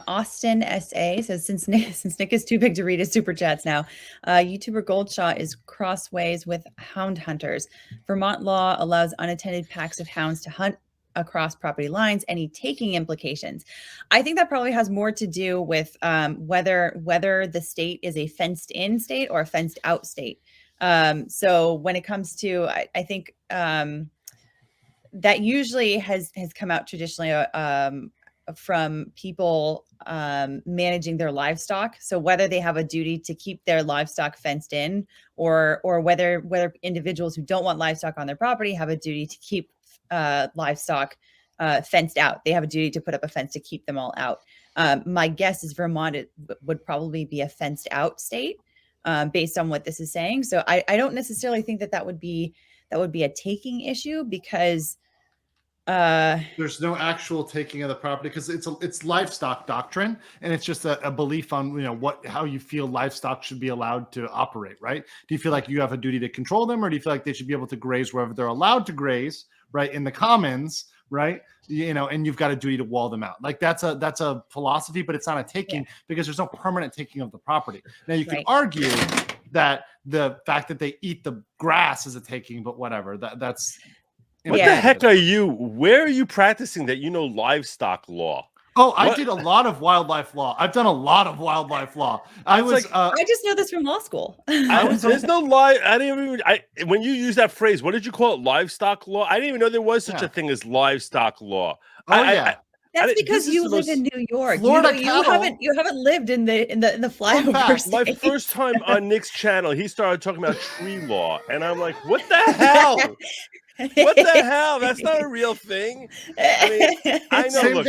Austin SA says, since Nick is too big to read his super chats now, YouTuber Goldshot is crossways with hound hunters. Vermont law allows unattended packs of hounds to hunt across property lines. Any taking implications? I think that probably has more to do with whether the state is a fenced in state or a fenced out state. So when it comes to, I think that usually has come out traditionally from people managing their livestock. So whether they have a duty to keep their livestock fenced in, or whether individuals who don't want livestock on their property have a duty to keep livestock fenced out. They have a duty to put up a fence to keep them all out. My guess is Vermont would probably be a fenced out state based on what this is saying. So I don't necessarily think that would be a taking issue, because there's no actual taking of the property, because it's livestock doctrine, and it's just a belief on how you feel livestock should be allowed to operate, right? Do you feel like you have a duty to control them, or do you feel like they should be able to graze wherever they're allowed to graze, right, in the commons, right? And you've got a duty to wall them out. Like that's a philosophy, but it's not a taking, because there's no permanent taking of the property. Now you can argue that the fact that they eat the grass is a taking, but whatever. That's what the heck are you? Where are you practicing that? Livestock law. Oh, I did a lot of wildlife law. I've done a lot of wildlife law. I just know this from law school. There's no lie. I didn't even. When you use that phrase, what did you call it? Livestock law. I didn't even know there was such a thing as livestock law. That's because you live in New York. Florida you haven't lived in the flyover state. My first time on Nick's channel, he started talking about tree law, and I'm like, what the hell? What the hell? That's not a real thing. I know.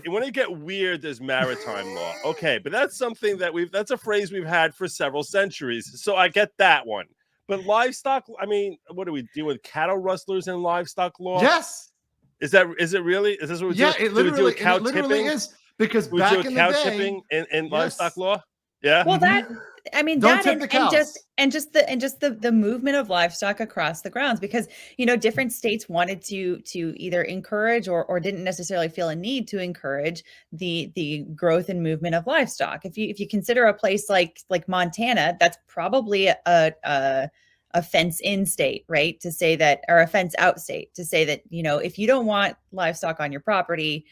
When it get weird, there's maritime law. Okay, but that's something that's a phrase we've had for several centuries. So I get that one. But livestock, what do we deal with? Cattle rustlers in livestock law? Yes. Is it really? Is this what we do? Yeah, it literally is, because back in the day, tipping in livestock law. Yeah. Well, just the movement of livestock across the grounds, because different states wanted to either encourage or didn't necessarily feel a need to encourage the growth and movement of livestock. If you consider a place like Montana, that's probably a fence-in state, right? To say that, or a fence-out state, to say that if you don't want livestock on your property,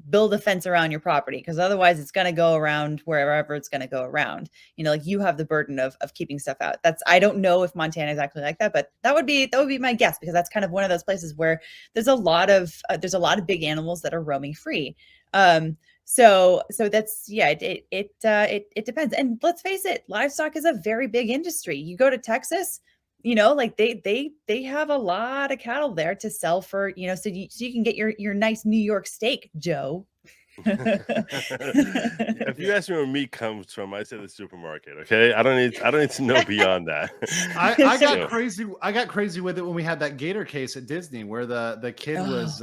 build a fence around your property, because otherwise it's going to go around wherever it's going to go around. You have the burden of keeping stuff out. I don't know if Montana is actually like that, but that would be my guess, because that's kind of one of those places where there's a lot of big animals that are roaming free. So that's, it depends. And let's face it, livestock is a very big industry. You go to Texas, they have a lot of cattle there to sell for, so you can get your nice New York steak, Joe. If you ask me where meat comes from, I say the supermarket. Okay, I don't need to know beyond that. I got crazy with it when we had that gator case at Disney, where the kid was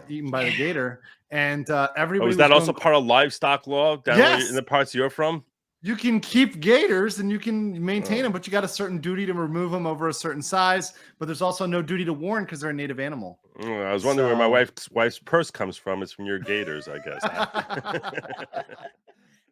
eaten by the gator, and everybody was that also part of livestock law down in the parts you're from? You can keep gators and you can maintain them, but you got a certain duty to remove them over a certain size. But there's also no duty to warn, because they're a native animal. I was wondering where my wife's purse comes from. It's from your gators, I guess.